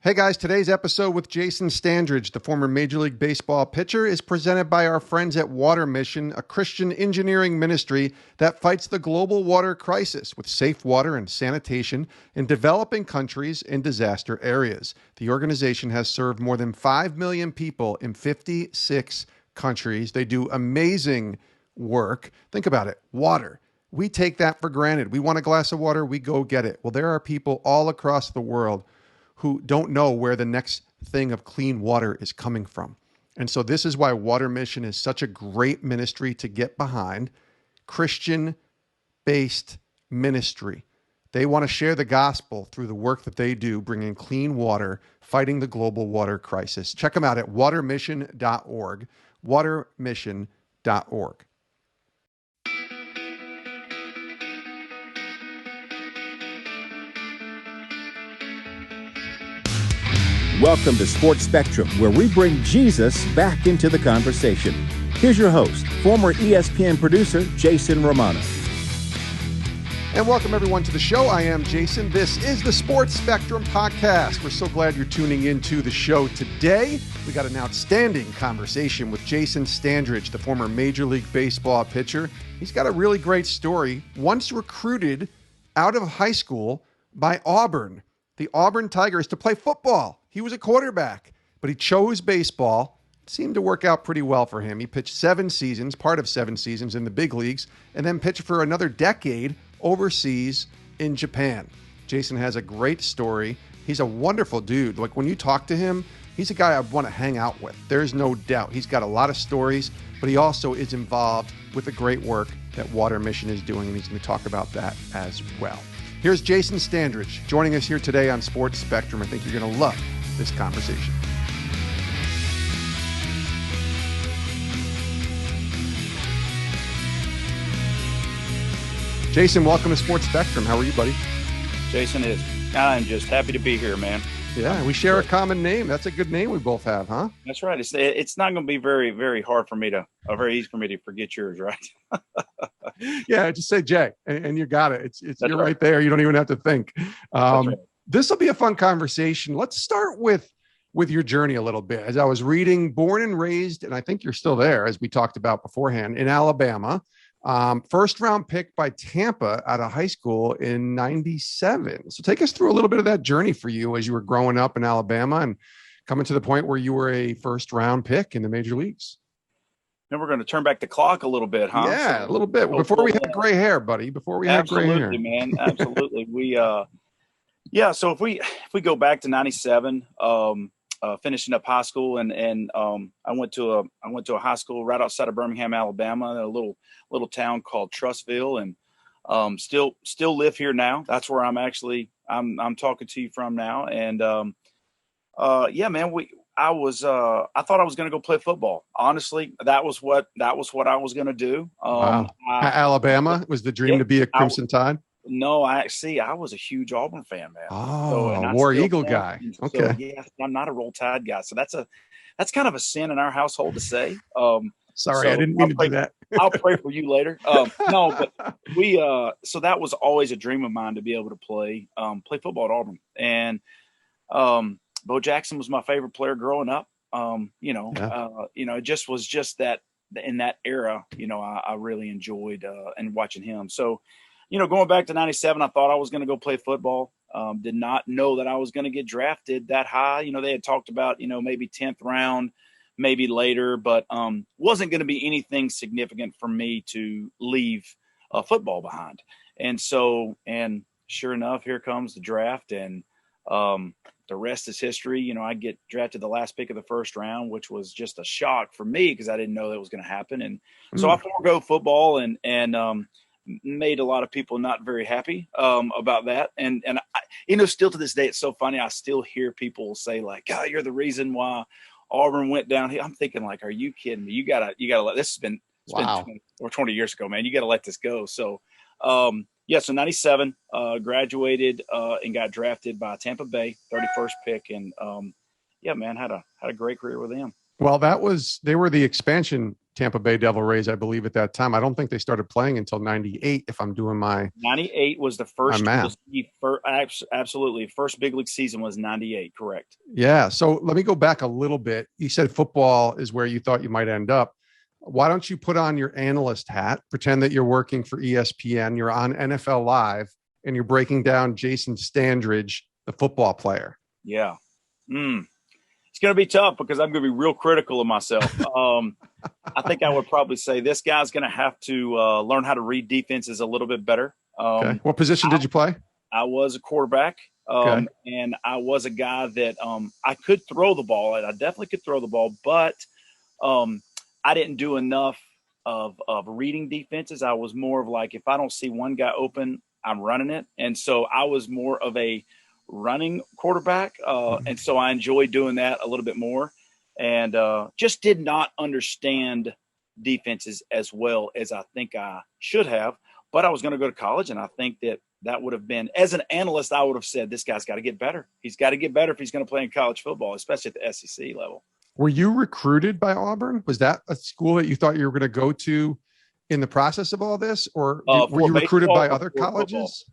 Hey guys, today's episode with Jason Standridge, the former Major League Baseball pitcher, is presented by our friends at Water Mission, a Christian engineering ministry that fights the global water crisis with safe water and sanitation in developing countries in disaster areas. The organization has served more than 5 million people in 56 countries. They do amazing work. Think about it, water. We take that for granted. We want a glass of water, we go get it. Well, there are people all across the world who don't know where the next thing of clean water is coming from. And so this is why Water Mission is such a great ministry to get behind, Christian-based ministry. They want to share the gospel through the work that they do, bringing clean water, fighting the global water crisis. Check them out at watermission.org, watermission.org. Welcome to Sports Spectrum, where we bring Jesus back into the conversation. Here's your host, former ESPN producer, Jason Romano. And welcome everyone to the show. I am Jason. This is the Sports Spectrum podcast. We're so glad you're tuning into the show today. We got an outstanding conversation with Jason Standridge, the former Major League Baseball pitcher. He's got a really great story. Once recruited out of high school by Auburn, the Auburn Tigers, to play football. He was a quarterback, but he chose baseball. It seemed to work out pretty well for him. He pitched 7 seasons, part of 7 seasons in the big leagues, and then pitched for another decade overseas in Japan. Jason has a great story. He's a wonderful dude. Like, when you talk to him, he's a guy I want to hang out with. There's no doubt. He's got a lot of stories, but he also is involved with the great work that Water Mission is doing, and he's going to talk about that as well. Here's Jason Standridge joining us here today on Sports Spectrum. I think you're going to love this conversation. Jason, welcome to Sports Spectrum. How are you, buddy? Jason, I'm just happy to be here, man. Yeah, we share a common name. That's a good name we both have, huh? That's right. It's not going to be very, very hard for me very easy for me to forget yours, right? Yeah, just say Jay, and you got it. You're right there. You don't even have to think. Right. This will be a fun conversation. Let's start with your journey a little bit. As I was reading, born and raised, and I think you're still there, as we talked about beforehand, in Alabama. First round pick by Tampa out of high school in 97. So take us through a little bit of that journey for you as you were growing up in Alabama and coming to the point where you were a first round pick in the major leagues. Then we're going to turn back the clock a little bit, huh? Yeah, a little bit. Before we had gray hair, buddy. Before we had gray hair. Absolutely, man. Absolutely. So if we go back to 97, finishing up high school, and I went to a high school right outside of Birmingham, Alabama, a little town called Trussville, and still live here now. That's where I'm talking to you from now. And yeah, man, I thought I was going to go play football. Honestly, that was what I was going to do. Wow. Alabama was the dream to be a Crimson Tide. No, I was a huge Auburn fan, man. Oh, War Eagle guy. Okay. So, yeah, I'm not a Roll Tide guy. So that's kind of a sin in our household to say. Sorry, I didn't mean to do that. I'll pray for you later. No, but so that was always a dream of mine to be able to play football at Auburn. And Bo Jackson was my favorite player growing up. It just was just that in that era, I really enjoyed and watching him. So, going back to 97, I thought I was going to go play football. Did not know that I was going to get drafted that high. They had talked about, maybe 10th round, maybe later, but wasn't going to be anything significant for me to leave football behind. And sure enough, here comes the draft, and the rest is history. I get drafted the last pick of the first round, which was just a shock for me because I didn't know that was going to happen. And so I forego football and made a lot of people not very happy about that. And I, still to this day, it's so funny. I still hear people say like, "God, you're the reason why Auburn went down here." I'm thinking like, are you kidding me? You gotta let this has been, been 20 years ago, man. You got to let this go. So, so 97, graduated and got drafted by Tampa Bay, 31st pick. And man, had a great career with them. Well, they were the expansion Tampa Bay Devil Rays, I believe, at that time. I don't think they started playing until 98, if I'm doing my 98 was the first. math. Absolutely. First big league season was 98, correct. Yeah. So let me go back a little bit. You said football is where you thought you might end up. Why don't you put on your analyst hat, pretend that you're working for ESPN, you're on NFL Live, and you're breaking down Jason Standridge, the football player? Yeah. It's going to be tough because I'm going to be real critical of myself. I think I would probably say this guy's going to have to learn how to read defenses a little bit better. Okay. What position did you play? I was a quarterback, and I was a guy that I could throw the ball. I definitely could throw the ball, but I didn't do enough of reading defenses. I was more of like, if I don't see one guy open, I'm running it. And so I was more of a running quarterback. And so I enjoyed doing that a little bit more, and just did not understand defenses as well as I think I should have. But I was going to go to college, and I think that would have been, as an analyst, I would have said, this guy's got to get better. He's got to get better if he's going to play in college football, especially at the SEC level. Were you recruited by Auburn? Was that a school that you thought you were going to go to in the process of all this? Or were you recruited by other colleges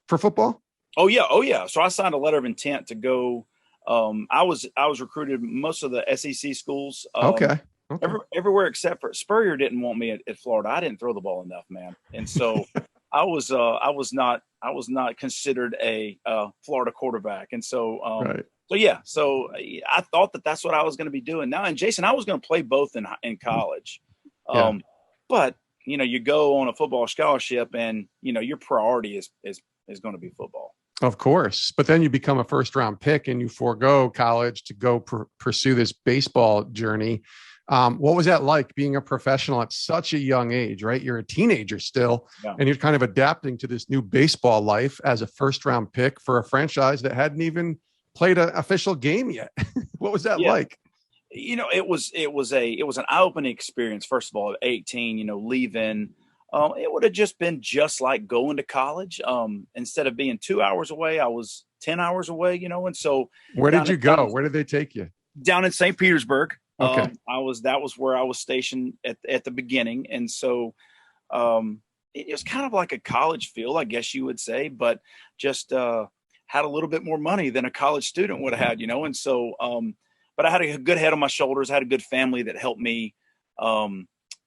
for football? Oh yeah. So I signed a letter of intent to go. I was recruited most of the SEC schools. Okay. Everywhere except for Spurrier didn't want me at Florida. I didn't throw the ball enough, man. And so I was not considered a Florida quarterback. And so, right. So I thought that's what I was going to be doing now. And Jason, I was going to play both in college. But you go on a football scholarship, and your priority is going to be football. Of course. But then you become a first round pick and you forego college to go pursue this baseball journey. What was that like, being a professional at such a young age, right? You're a teenager still, and you're kind of adapting to this new baseball life as a first round pick for a franchise that hadn't even played an official game yet. What was that like? It was an eye-opening experience. First of all, at 18, leaving, it would have just been just like going to college. Instead of being 2 hours away, I was 10 hours away, and so. Where did you go? Where did they take you? Down in St. Petersburg. Okay. That was where I was stationed at the beginning. And so, it was kind of like a college feel, I guess you would say, but just, had a little bit more money than a college student would have had, and so, but I had a good head on my shoulders. I had a good family that helped me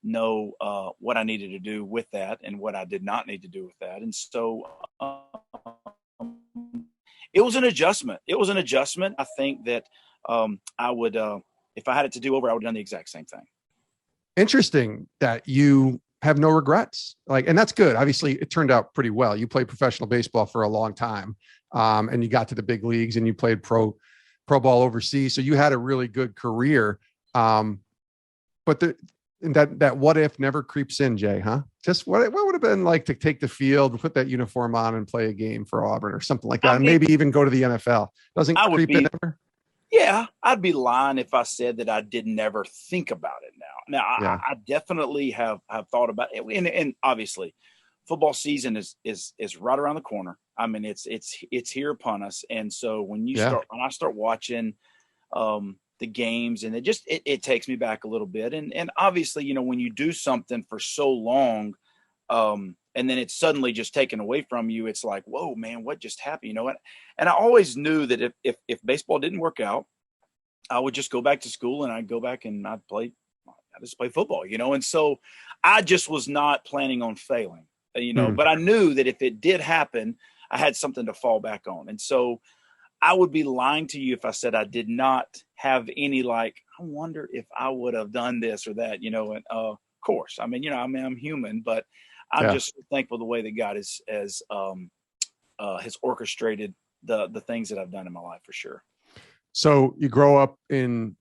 know what I needed to do with that and what I did not need to do with that. And so it was an adjustment. I think that I would, if I had it to do over, I would have done the exact same thing. Interesting that you have no regrets. And that's good. Obviously, it turned out pretty well. You played professional baseball for a long time, and you got to the big leagues, and you played pro ball overseas. So you had a really good career. But that what if never creeps in, Jay, huh? Just what would have been like to take the field, put that uniform on, and play a game for Auburn or something like that, and maybe even go to the NFL. Doesn't creep in ever? Yeah, I'd be lying if I said that I did never think about it now. I definitely have thought about it. And obviously football season is right around the corner. I mean, it's here upon us. And so when I start watching the games, and it takes me back a little bit. And obviously, when you do something for so long, and then it's suddenly just taken away from you, it's like, whoa, man, what just happened? And I always knew that if baseball didn't work out, I would just go back to school, and I'd go back and I just play football, and so I just was not planning on failing, but I knew that if it did happen, I had something to fall back on. And so I would be lying to you if I said I did not have any, I wonder if I would have done this or that, and of course, I'm human, but I'm just thankful the way that God has orchestrated the things that I've done in my life, for sure. So you grow up in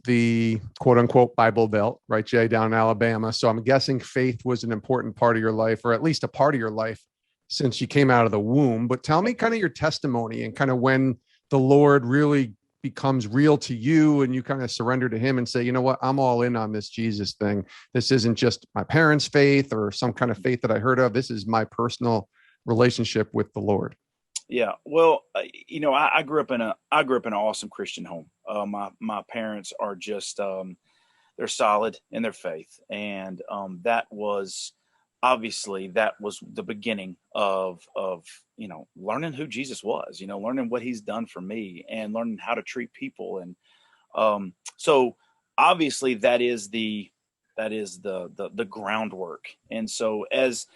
the quote unquote Bible Belt, right, Jay, down in Alabama. So I'm guessing faith was an important part of your life, or at least a part of your life since you came out of the womb. But tell me kind of your testimony and kind of when the Lord really becomes real to you and you kind of surrender to him and say, you know what, I'm all in on this Jesus thing. This isn't just my parents' faith or some kind of faith that I heard of. This is my personal relationship with the Lord. Yeah. Well, I grew up in an awesome Christian home. My parents are just, solid in their faith. And that was the beginning of learning who Jesus was, learning what he's done for me and learning how to treat people. And so obviously that is the groundwork. And so as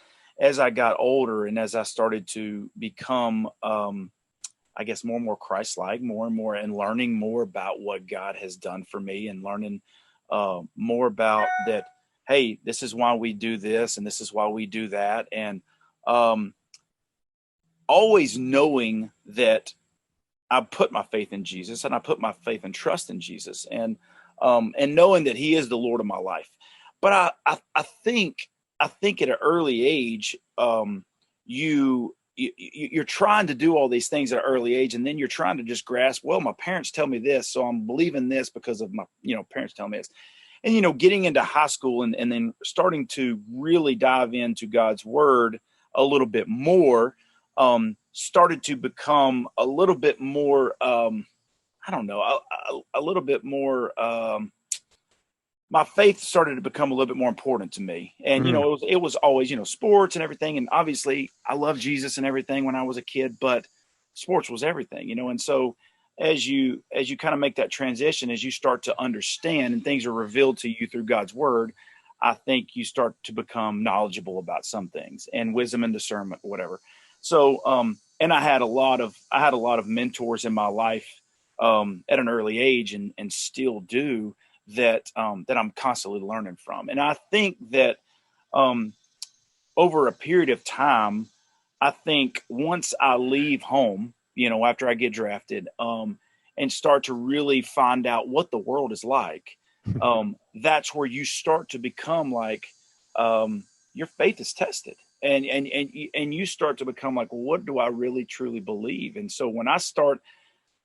I got older and as I started to become, I guess, more and more Christ-like, more and more, and learning more about what God has done for me, and learning more about that, hey, this is why we do this and this is why we do that. And always knowing that I put my faith in Jesus, and I put my faith and trust in Jesus, and knowing that he is the Lord of my life. But I think at an early age, you're trying to do all these things at an early age, and then you're trying to just grasp, well, my parents tell me this, so I'm believing this because of my, parents tell me this. And, getting into high school and then starting to really dive into God's word a little bit more, started to become a little bit more, a little bit more, my faith started to become a little bit more important to me. And, it was always, sports and everything. And obviously I love Jesus and everything when I was a kid, but sports was everything, And so as you kind of make that transition, as you start to understand and things are revealed to you through God's word, I think you start to become knowledgeable about some things, and wisdom and discernment, whatever. So, and I had a lot of mentors in my life, at an early age, and still do, that I'm constantly learning from. And I think that, over a period of time, I think once I leave home, after I get drafted, and start to really find out what the world is like, that's where you start to become like, your faith is tested, and you start to become like, well, what do I really truly believe? And so when I start,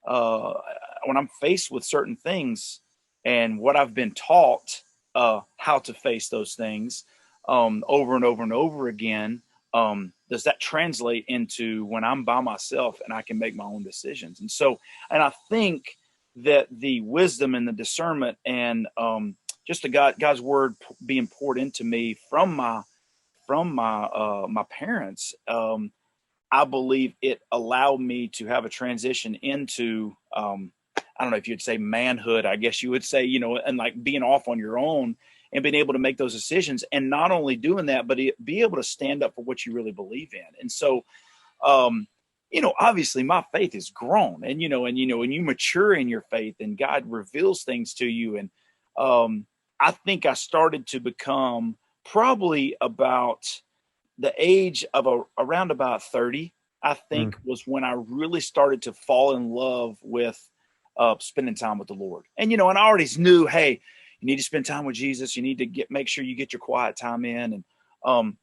when I'm faced with certain things and what I've been taught, how to face those things, over and over and over again, does that translate into when I'm by myself and I can make my own decisions? And so, and I think that the wisdom and the discernment and just God's word being poured into me from my parents, I believe it allowed me to have a transition into, I don't know if you'd say manhood, I guess you would say, and like being off on your own and being able to make those decisions, and not only doing that, but be able to stand up for what you really believe in. And so, obviously my faith has grown, and you mature in your faith and God reveals things to you. And I think I started to become probably about the age of around about 30, I think, was when I really started to fall in love with spending time with the Lord. And, and I already knew, hey, you need to spend time with Jesus. You need to make sure you get your quiet time in. And,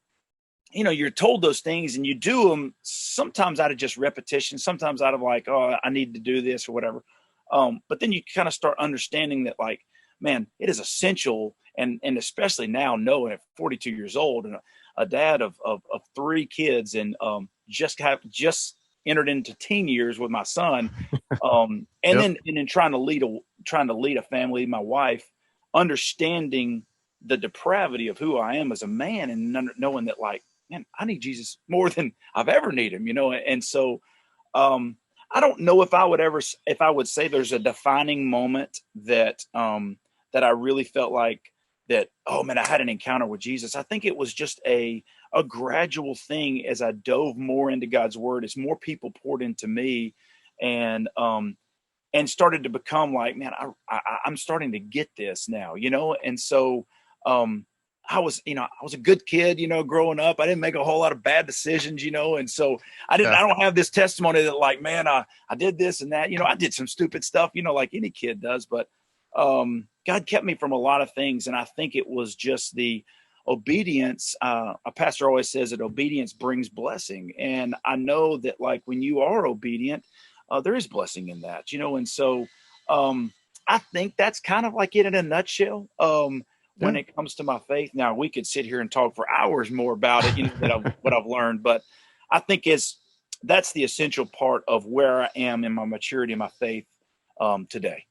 you're told those things and you do them sometimes out of just repetition, sometimes out of like, oh, I need to do this or whatever. But then you kind of start understanding that, like, man, it is essential. And especially now, knowing at 42 years old and a dad of 3 kids, and just entered into teen years with my son, and yep. then trying to lead a family, my wife, understanding the depravity of who I am as a man, and knowing that, like, man, I need Jesus more than I've ever needed him, And so, I don't know if I would say there's a defining moment that I really felt like that, oh man, I had an encounter with Jesus. I think it was just a gradual thing as I dove more into God's word, as more people poured into me, and started to become like, man, I'm starting to get this now, And so, I was a good kid, growing up. I didn't make a whole lot of bad decisions, and so I don't have this testimony that, like, man, I did this and that, I did some stupid stuff, like any kid does, but God kept me from a lot of things. And I think it was just the obedience. A pastor always says that obedience brings blessing. And I know that, like, when you are obedient, there is blessing in that, And so I think that's kind of like it in a nutshell. When it comes to my faith. Now, we could sit here and talk for hours more about it, what I've learned, but I think that's the essential part of where I am in my maturity and my faith today.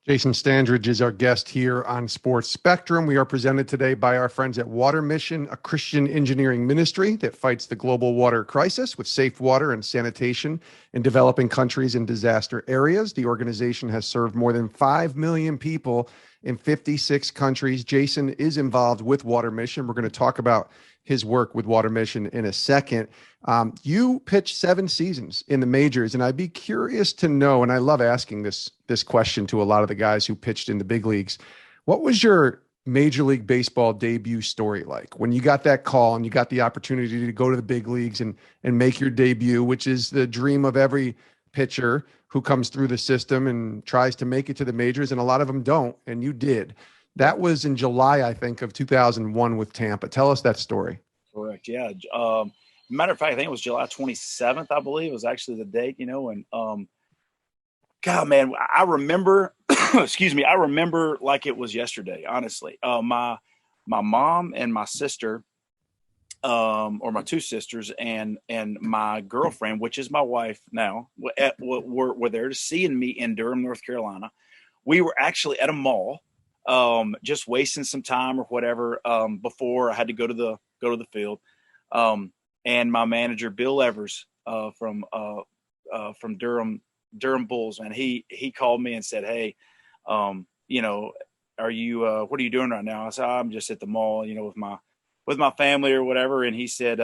Jason Standridge is our guest here on Sports Spectrum. We are presented today by our friends at Water Mission, a Christian engineering ministry that fights the global water crisis with safe water and sanitation in developing countries and disaster areas. The organization has served more than 5 million people in 56 countries. Jason is involved with Water Mission. We're going to talk about his work with Water Mission in a second. You pitched 7 seasons in the majors, and I'd be curious to know, and I love asking this question to a lot of the guys who pitched in the big leagues. What was your Major League Baseball debut story like when you got that call and you got the opportunity to go to the big leagues and make your debut, which is the dream of every pitcher who comes through the system and tries to make it to the majors, and a lot of them don't, and you did. That was in July, I think, of 2001 with Tampa. Tell us that story. Correct. Yeah. Matter of fact, I think it was July 27th, I believe, was actually the date, and God, man, I remember, excuse me, I remember like it was yesterday, honestly. My mom and my sister, or my 2 sisters and my girlfriend, which is my wife now, were there to seeing me in Durham, North Carolina. We were actually at a mall, just wasting some time or whatever, before I had to go to the field. And my manager, Bill Evers, from Durham Bulls, and he called me and said, "Hey, are you, what are you doing right now?" I said, "I'm just at the mall, with my family or whatever." And he said,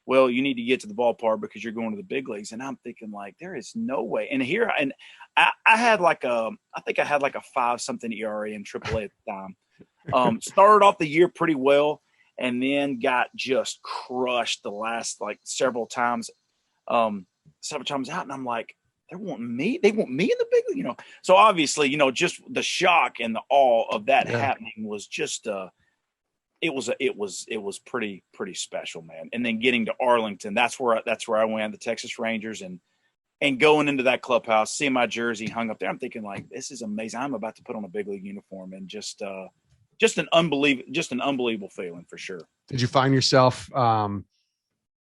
"Well, you need to get to the ballpark because you're going to the big leagues." And I'm thinking, like, there is no way. And I had like I think I had like a 5-something ERA in AAA at the time. Started off the year pretty well, and then got just crushed the last like several times out. And I'm like, they want me in the big league, So obviously, just the shock and the awe of that happening was just, it was pretty special, man. And then getting to Arlington, that's where I went, the Texas Rangers, and going into that clubhouse, seeing my jersey hung up there. I'm thinking, like, this is amazing. I'm about to put on a big league uniform, and just an unbelievable feeling for sure. Did you find yourself,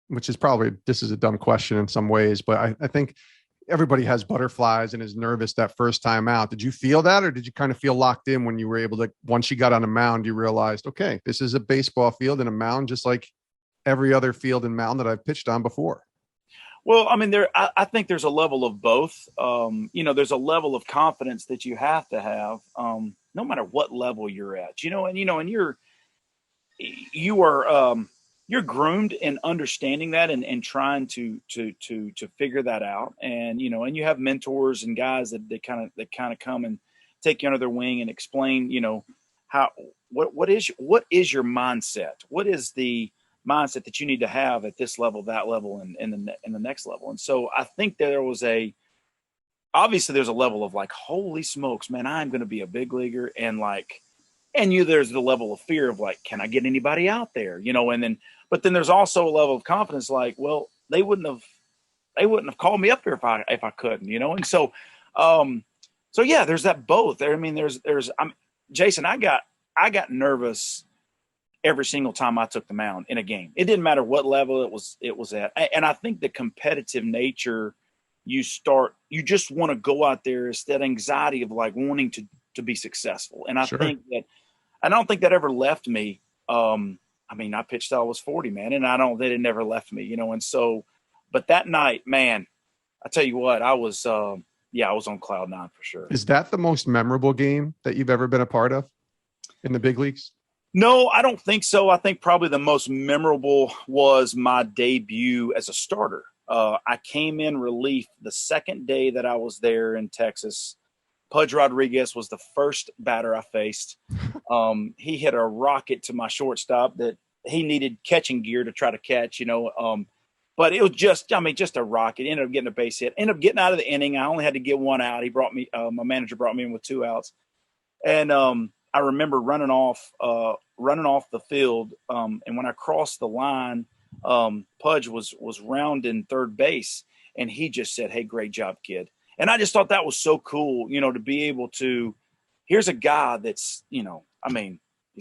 which is probably, this is a dumb question in some ways, but I think everybody has butterflies and is nervous that first time out. Did you feel that, or did you kind of feel locked in when you were able to, once you got on a mound, you realized, okay, this is a baseball field and a mound just like every other field and mound that I've pitched on before? Well, I mean, I think there's a level of both. There's a level of confidence that you have to have, no matter what level you're at, and you're groomed in understanding that and trying to figure that out. And, and you have mentors and guys that kind of come and take you under their wing and explain, what is your mindset? What is the mindset that you need to have at this level, that level, and in the next level? And so I think there was obviously there's a level of like, holy smokes, man, I'm going to be a big leaguer. And like, there's the level of fear of like, can I get anybody out there? But then there's also a level of confidence, like, well, they wouldn't have called me up here if I couldn't, And so, yeah, there's that both there. I mean, Jason, I got nervous every single time I took the mound in a game. It didn't matter what level it was at. And I think the competitive nature, you just want to go out there. It's that anxiety of like wanting to be successful. And I think that, I don't think that ever left me. I pitched till I was 40, man, and it never left me, And so, but that night, man, I tell you what, I was on cloud 9 for sure. Is that the most memorable game that you've ever been a part of in the big leagues? No, I don't think so. I think probably the most memorable was my debut as a starter. I came in relief the second day that I was there in Texas. Pudge Rodriguez was the first batter I faced. He hit a rocket to my shortstop that he needed catching gear to try to catch, but it was just a rocket. Ended up getting a base hit, ended up getting out of the inning. I only had to get 1 out. My manager brought me in with 2 outs. And I remember running off the field. And when I crossed the line, Pudge was rounding third base, and he just said, "Hey, great job, kid." And I just thought that was so cool, to be able to, here's a guy that's, he's a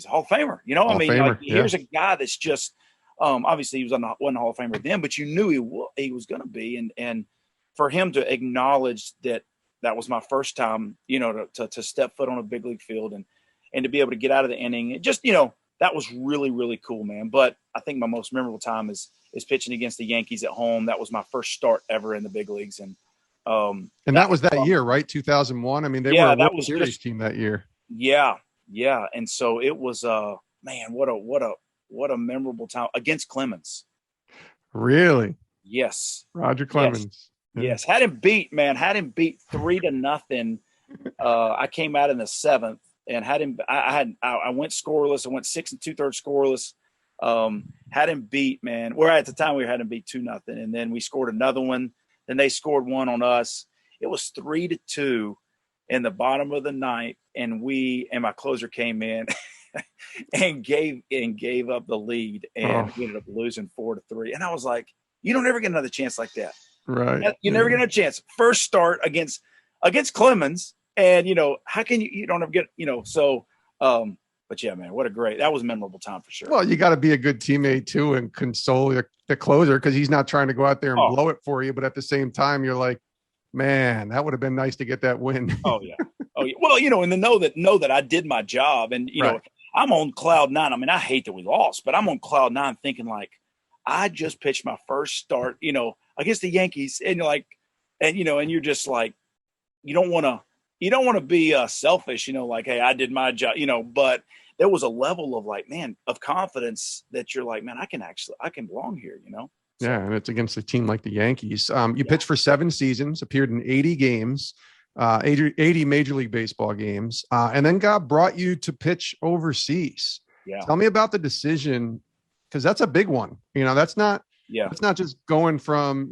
Hall of Famer, here's a guy that's just, obviously he wasn't a Hall of Famer then, but you knew he was going to be. And for him to acknowledge that that was my first time, to step foot on a big league field and to be able to get out of the inning. It just, that was really, really cool, man. But I think my most memorable time is pitching against the Yankees at home. That was my first start ever in the big leagues. And that was that year, right? 2001. I mean, they were a World Series team that year. Yeah. Yeah. And so it was, man, what a memorable time against Clemens. Really? Yes. Roger Clemens. Yes. Had him beat 3-0. I came out in the seventh and had him. I went scoreless. I went 6 2/3 scoreless. Had him beat, man. Where at the time we had him beat 2-0, and then we scored another one. Then they scored one on us. It was 3-2 in the bottom of the ninth, and my closer came in and gave up the lead, and we ended up losing 4-3. And I was like, you don't ever get another chance like that. Right. You never get a chance. First start against Clemens, and how can you don't ever get, so but yeah, man, that was a memorable time for sure. Well, you got to be a good teammate too and console the closer, because he's not trying to go out there and blow it for you, but at the same time you're like, man, that would have been nice to get that win. Oh yeah. Well, and to know that I did my job, and right. I'm on cloud nine. I mean, I hate that we lost, but I'm on cloud nine thinking like, I just pitched my first start, against the Yankees, and you're like, and you're just like, you don't want to be selfish, like, hey, I did my job, but there was a level of like, man, of confidence that you're like, man, I can belong here, So, yeah, and it's against a team like the Yankees. You pitched for 7 seasons, appeared in 80 games, 80 Major League Baseball games, and then God brought you to pitch overseas. Yeah. Tell me about the decision, because that's a big one. That's not just going from,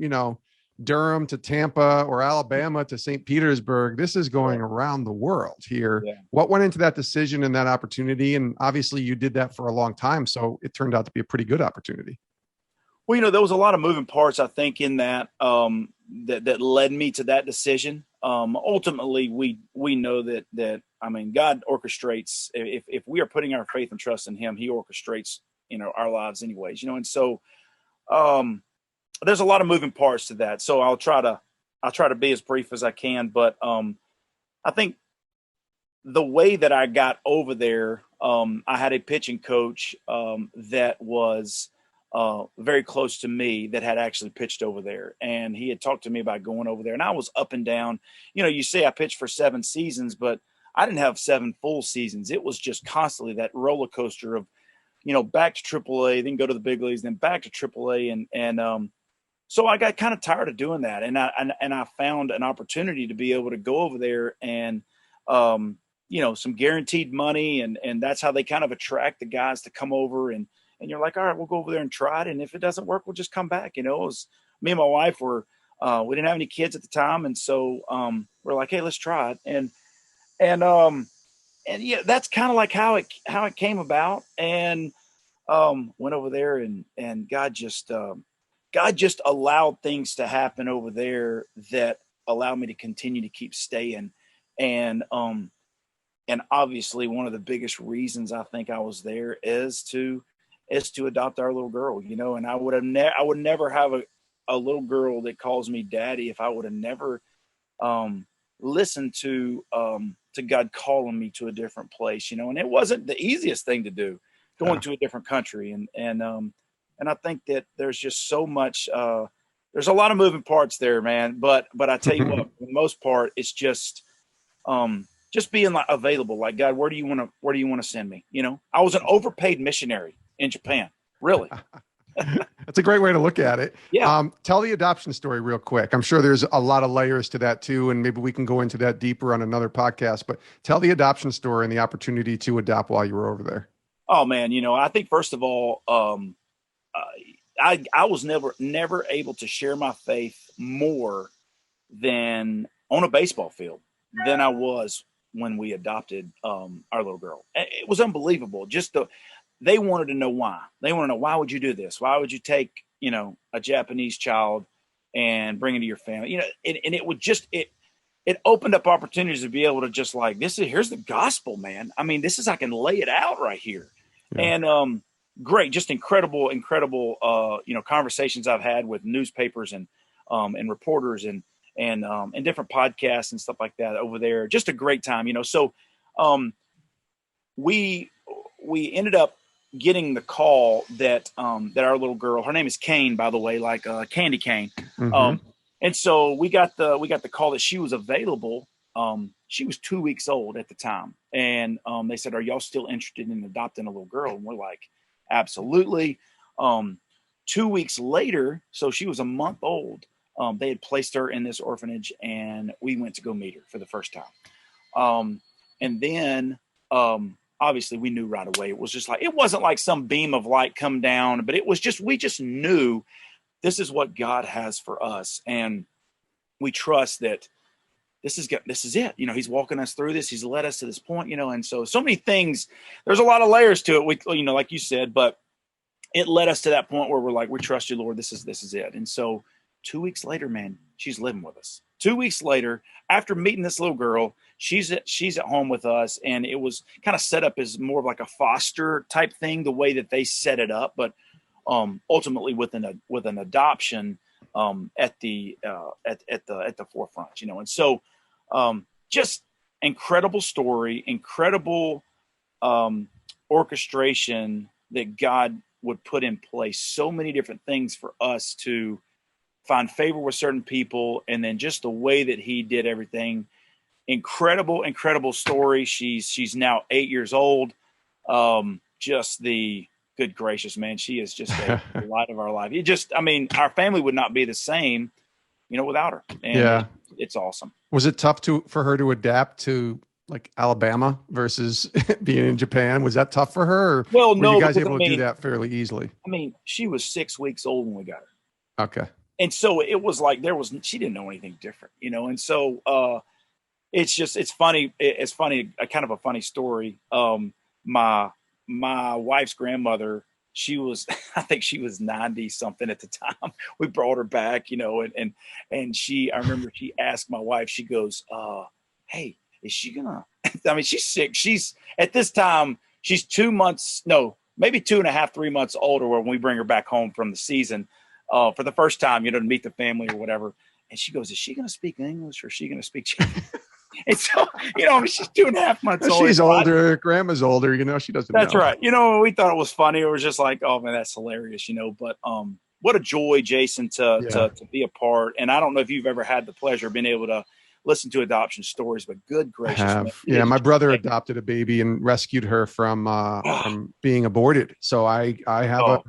Durham to Tampa or Alabama to St. Petersburg. This is going around the world here. Yeah. What went into that decision and that opportunity? And obviously you did that for a long time, so it turned out to be a pretty good opportunity. Well, there was a lot of moving parts, I think, in that that led me to that decision. Ultimately, we know that I mean, God orchestrates. If we are putting our faith and trust in Him, He orchestrates our lives anyways. And so there's a lot of moving parts to that. So I'll try to be as brief as I can. But I think the way that I got over there, I had a pitching coach that was very close to me that had actually pitched over there. And he had talked to me about going over there. And I was up and down. You say I pitched for 7 seasons, but I didn't have 7 full seasons. It was just constantly that roller coaster of, back to AAA, then go to the big leagues, then back to AAA. And so I got kind of tired of doing that. And I found an opportunity to be able to go over there and, some guaranteed money. And that's how they kind of attract the guys to come over. And you're like, all right, we'll go over there and try it. And if it doesn't work, we'll just come back. It was me and my wife we didn't have any kids at the time. And so we're like, hey, let's try it. And yeah, that's kind of like how it came about. And went over there and God just allowed things to happen over there that allowed me to continue to keep staying. And obviously one of the biggest reasons I think I was there is to adopt our little girl, and I would never have a little girl that calls me daddy if I would have never listened to God calling me to a different place, and it wasn't the easiest thing to do, going to a different country. And I think that there's just so much, there's a lot of moving parts there, man. But I tell you what, for the most part, it's just being like available, like, God, where do you want to send me? I was an overpaid missionary in Japan. Really. That's a great way to look at it. Yeah. Tell the adoption story real quick. I'm sure there's a lot of layers to that too, and maybe we can go into that deeper on another podcast, but tell the adoption story and the opportunity to adopt while you were over there. Oh man. I think first of all, I was never able to share my faith more than on a baseball field than I was when we adopted our little girl. It was unbelievable. They wanted to know why. They want to know, why would you do this? Why would you take, a Japanese child and bring it to your family? And it would it opened up opportunities to be able to just like, here's the gospel, man. I mean, I can lay it out right here. Yeah. And great, just incredible, conversations I've had with newspapers and reporters and and different podcasts and stuff like that over there. Just a great time, So we ended up getting the call that that our little girl, her name is Kane, by the way, like Candy Cane. Mm-hmm. And so we got the call that she was available. She was 2 weeks old at the time, and they said, "Are y'all still interested in adopting a little girl?" And we're like, "Absolutely." 2 weeks later, so she was a month old. They had placed her in this orphanage, and we went to go meet her for the first time. And then, obviously, we knew right away. It was just like, it wasn't like some beam of light come down, but it was just, we just knew this is what God has for us, and we trust that this is it. He's walking us through this. He's led us to this point, and so many things. There's a lot of layers to it. We, like you said, but it led us to that point where we're like, we trust you, Lord. This is it. And so 2 weeks later, man, she's living with us. 2 weeks later, after meeting this little girl, she's at home with us, and it was kind of set up as more of like a foster type thing, the way that they set it up, but ultimately with an adoption at the forefront, and so just incredible story, incredible orchestration that God would put in place so many different things for us to find favor with certain people, and then just the way that he did everything. Incredible story. She's now 8 years old. Just the good gracious, man. She is just the light of our life. Our family would not be the same, without her. And it's awesome. Was it tough for her to adapt to like Alabama versus being in Japan? Was that tough for her? Or well, were you guys able to do that fairly easily? She was 6 weeks old when we got her. Okay. And so it was like she didn't know anything different, and so it's funny. It's funny, kind of a funny story. My wife's grandmother, I think she was 90 something at the time. We brought her back, and I remember she asked my wife, she goes, "Hey, is she gonna?" She's sick. She's at this time, she's 2 months, no, maybe 2.5, 3 months older when we bring her back home from the season for the first time, to meet the family or whatever. And she goes, "Is she going to speak English or is she going to speak Chinese?" And so, she's 2.5 months old. She's older. Grandma's older. She doesn't know. That's right. We thought it was funny. It was just like, oh man, that's hilarious, But what a joy, Jason, to be a part. And I don't know if you've ever had the pleasure of being able to listen to adoption stories, but good gracious. I have. Yeah, my brother adopted a baby and rescued her from being aborted. So I have a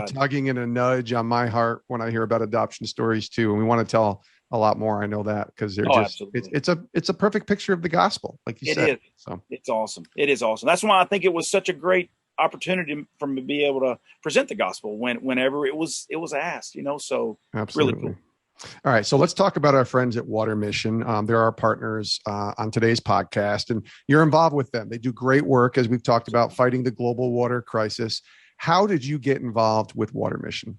tugging and a nudge on my heart when I hear about adoption stories too. And we want to tell a lot more. I know that because they're it's a perfect picture of the gospel, like you said. It is. So it's awesome. It is awesome. That's why I think it was such a great opportunity for me to be able to present the gospel whenever it was asked, So absolutely. Really cool. All right. So let's talk about our friends at Water Mission. They're our partners on today's podcast, and you're involved with them. They do great work, as we've talked about, fighting the global water crisis. How did you get involved with Water Mission?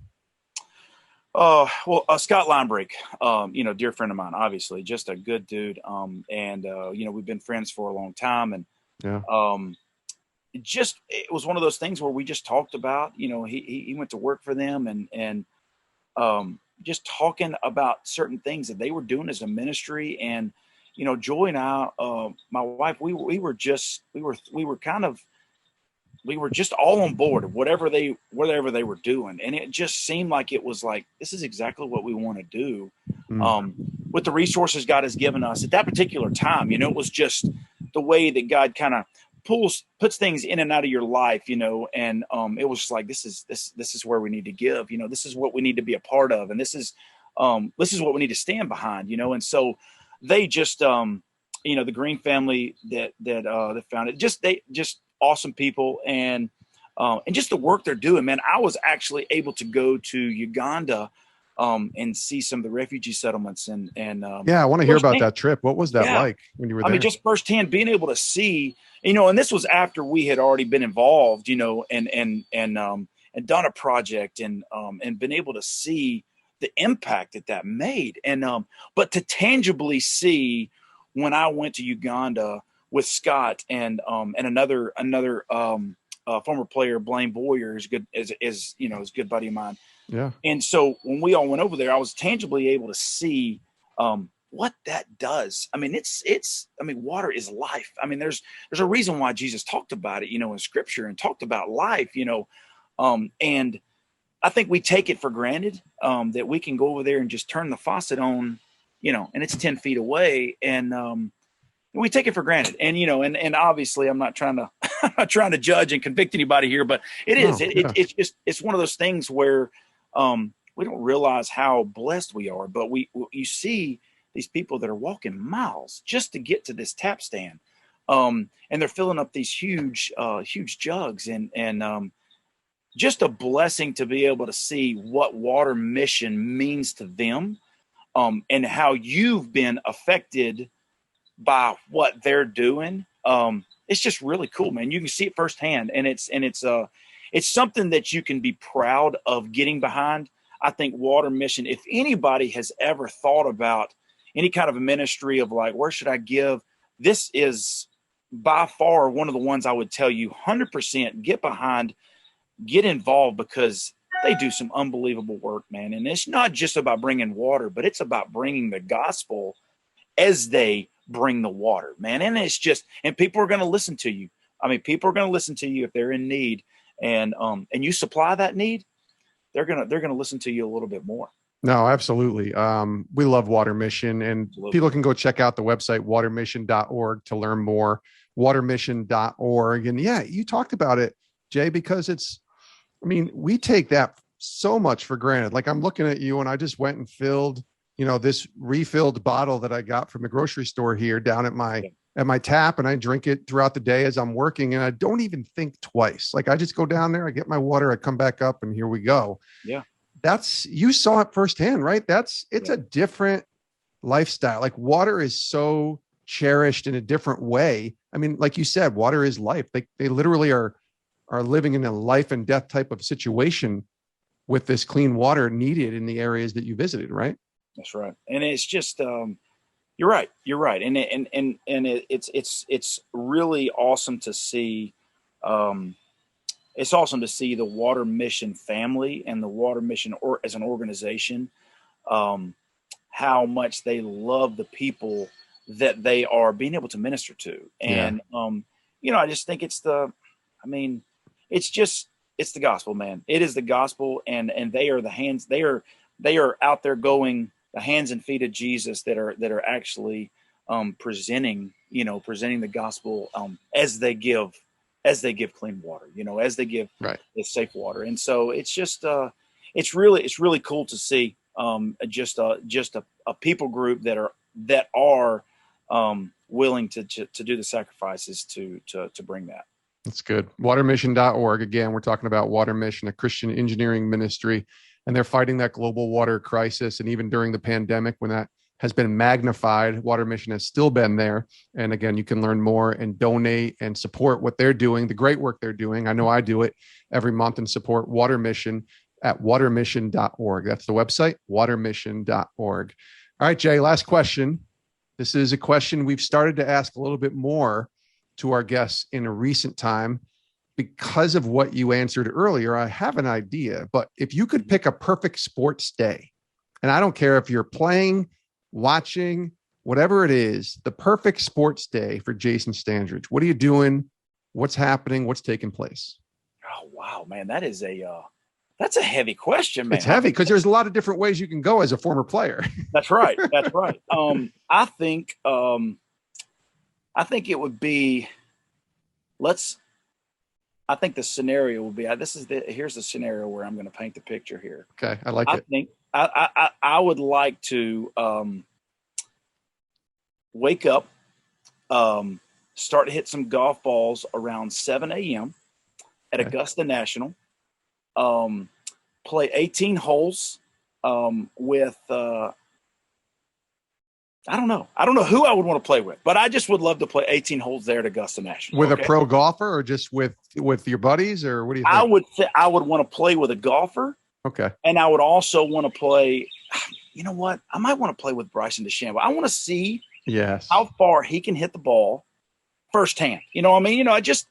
Scott Linebrake, dear friend of mine, obviously just a good dude. And we've been friends for a long time, and it was one of those things where we just talked about, he went to work for them and just talking about certain things that they were doing as a ministry. And, Joy and I, my wife, we were just all on board of whatever they were doing. And it just seemed like it was like, this is exactly what we want to do. With the resources God has given us at that particular time, it was just the way that God kind of puts things in and out of your life, and it was just like, this is where we need to give, this is what we need to be a part of. And this is what we need to stand behind, and so they just, the Green family that founded, they just awesome people. And just the work they're doing, man. I was actually able to go to Uganda and see some of the refugee settlements and I want to hear about that trip. What was that like when you were there? Just firsthand being able to see, and this was after we had already been involved, and done a project and been able to see the impact that made. And but to tangibly see when I went to Uganda with Scott and another former player, Blaine Boyer, is is a good buddy of mine. Yeah. And so when we all went over there, I was tangibly able to see what that does. I mean, water is life. I mean, there's a reason why Jesus talked about it, in scripture, and talked about life, and I think we take it for granted, that we can go over there and just turn the faucet on, and it's 10 feet away. And we take it for granted. And, and obviously I'm not trying to judge and convict anybody here, but it's one of those things where, we don't realize how blessed we are, but you see these people that are walking miles just to get to this tap stand. And they're filling up these huge jugs, and just a blessing to be able to see what Water Mission means to them, and how you've been affected by what they're doing. It's just really cool, man. You can see it firsthand, and it's something that you can be proud of getting behind. I think Water Mission, if anybody has ever thought about any kind of a ministry of like, where should I give? This is by far one of the ones I would tell you 100% get behind, get involved, because they do some unbelievable work, man. And it's not just about bringing water, but it's about bringing the gospel as they bring the water, man. And it's just, and people are going to listen to you. I mean, people are going to listen to you if they're in need, and you supply that need, they're going to listen to you a little bit more. No, absolutely. We love Water Mission, and people can go check out the website, watermission.org, to learn more, watermission.org. And yeah, you talked about it, Jay, because we take that so much for granted. Like, I'm looking at you, and I just went and filled, this refilled bottle that I got from the grocery store here down at my tap, and I drink it throughout the day as I'm working, and I don't even think twice. Like, I just go down there, I get my water, I come back up, and here we go. Yeah. You saw it firsthand, right? It's a different lifestyle. Like, water is so cherished in a different way. I mean, like you said, water is life. They literally are living in a life and death type of situation with this clean water needed in the areas that you visited, right? That's right. And it's just, you're right. And it's really awesome to see. It's awesome to see the Water Mission family and the Water Mission as an organization, how much they love the people that they are being able to minister to. And, I just think it's the gospel, man. It is the gospel. And they are they are out there going the hands and feet of Jesus that are actually, presenting the gospel, as they give clean water, as they give the safe water. And so it's just, it's really cool to see, just a people group that are willing to do the sacrifices to bring that. That's good. Watermission.org. Again, we're talking about Water Mission, a Christian engineering ministry, and they're fighting that global water crisis. And even during the pandemic, when that has been magnified, Water Mission has still been there. And again, you can learn more and donate and support what they're doing, the great work they're doing. I know I do it every month, and support Water Mission at watermission.org. That's the website, watermission.org. All right, Jay, last question. This is a question we've started to ask a little bit more to our guests in a recent time. Because of what you answered earlier, I have an idea, but if you could pick a perfect sports day, and I don't care if you're playing, watching, whatever it is, the perfect sports day for Jason Standridge, what are you doing? What's happening? What's taking place? Oh, wow, man. That's a heavy question, man. It's heavy because there's a lot of different ways you can go as a former player. That's right. I think it would be, I think the scenario will be, here's the scenario where I'm going to paint the picture here. Okay. I like it. I think I would like to wake up, start to hit some golf balls around 7 a.m. at Augusta National, play 18 holes with I don't know who I would want to play with, but I just would love to play 18 holes there at Augusta National. With a pro golfer, or just with your buddies, or what do you think? I would want to play with a golfer. Okay. And I would also want to play, you know what? I might want to play with Bryson DeChambeau. I want to see how far he can hit the ball firsthand. You know what I mean? Just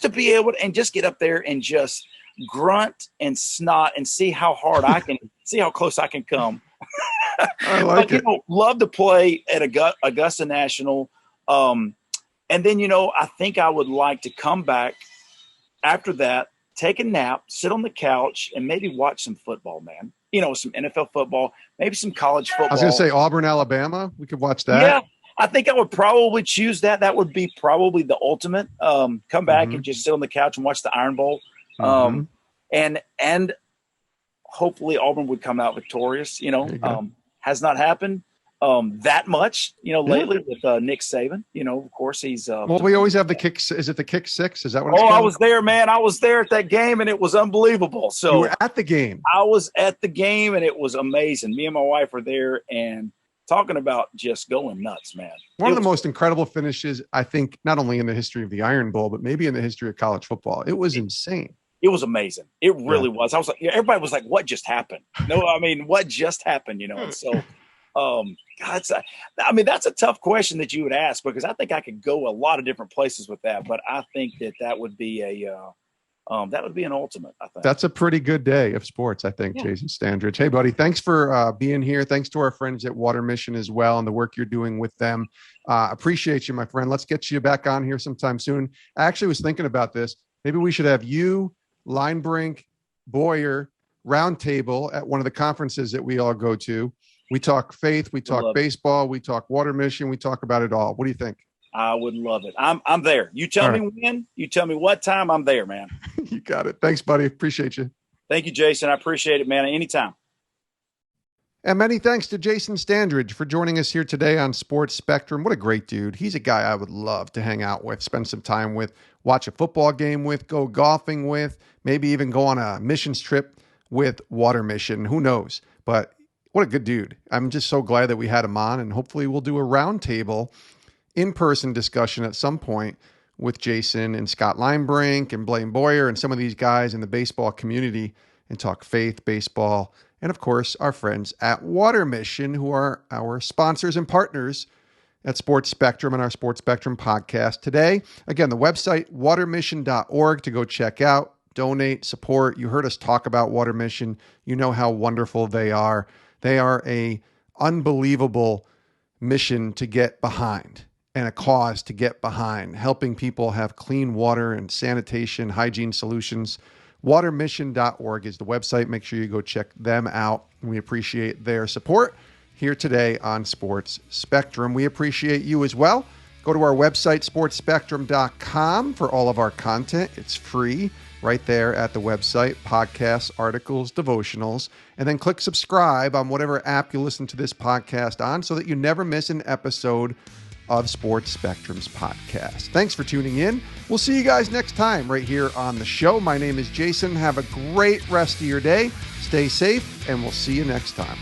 to be able to, and just get up there and just grunt and snot and see how hard I can, see how close I can come I like it. Love to play at Augusta National. And then, I think I would like to come back after that, take a nap, sit on the couch, and maybe watch some football, man. Some NFL football, maybe some college football. I was going to say Auburn, Alabama. We could watch that. Yeah, I think I would probably choose that. That would be probably the ultimate. Come back and just sit on the couch and watch the Iron Bowl. And hopefully Auburn would come out victorious. Has not happened that much, lately with Nick Saban. Of course he's. Well, we always have the kicks. Is it the kick six? Is that what? I was there, man. I was there at that game, and it was unbelievable. So you were at the game. I was at the game, and it was amazing. Me and my wife were there, and talking about just going nuts, man. One of the most incredible finishes, I think, not only in the history of the Iron Bowl, but maybe in the history of college football. It was insane. It was amazing. It really was. I was like, everybody was like, "What just happened?" What just happened? And so. That's a tough question that you would ask, because I think I could go a lot of different places with that, but I think that would be an ultimate. I think that's a pretty good day of sports. I think, Jason Standridge. Hey, buddy, thanks for being here. Thanks to our friends at Water Mission as well and the work you're doing with them. Appreciate you, my friend. Let's get you back on here sometime soon. I actually was thinking about this. Maybe we should have you, Linebrink, Boyer, roundtable at one of the conferences that we all go to. We talk faith, we talk baseball, we talk Water Mission, we talk about it all. What do you think? I would love it. I'm there. You tell me when, you tell me what time, I'm there, man. You got it. Thanks, buddy. Appreciate you. Thank you, Jason. I appreciate it, man. Anytime. And many thanks to Jason Standridge for joining us here today on Sports Spectrum. What a great dude. He's a guy I would love to hang out with, spend some time with, watch a football game with, go golfing with, maybe even go on a missions trip with Water Mission. Who knows? But what a good dude. I'm just so glad that we had him on, and hopefully we'll do a roundtable in-person discussion at some point with Jason and Scott Linebrink and Blaine Boyer and some of these guys in the baseball community and talk faith, baseball, and of course our friends at Water Mission, who are our sponsors and partners at Sports Spectrum and our Sports Spectrum podcast today. Again, the website, watermission.org, to go check out, donate, support. You heard us talk about Water Mission. You know how wonderful they are. They are a unbelievable mission to get behind and a cause to get behind, helping people have clean water and sanitation, hygiene solutions. Watermission.org is the website. Make sure you go check them out. We appreciate their support here today on Sports Spectrum. We appreciate you as well. Go to our website, sportspectrum.com, for all of our content. It's free right there at the website, podcasts, articles, devotionals, and then click subscribe on whatever app you listen to this podcast on so that you never miss an episode of Sports Spectrum's podcast. Thanks for tuning in. We'll see you guys next time right here on the show. My name is Jason. Have a great rest of your day. Stay safe, and we'll see you next time.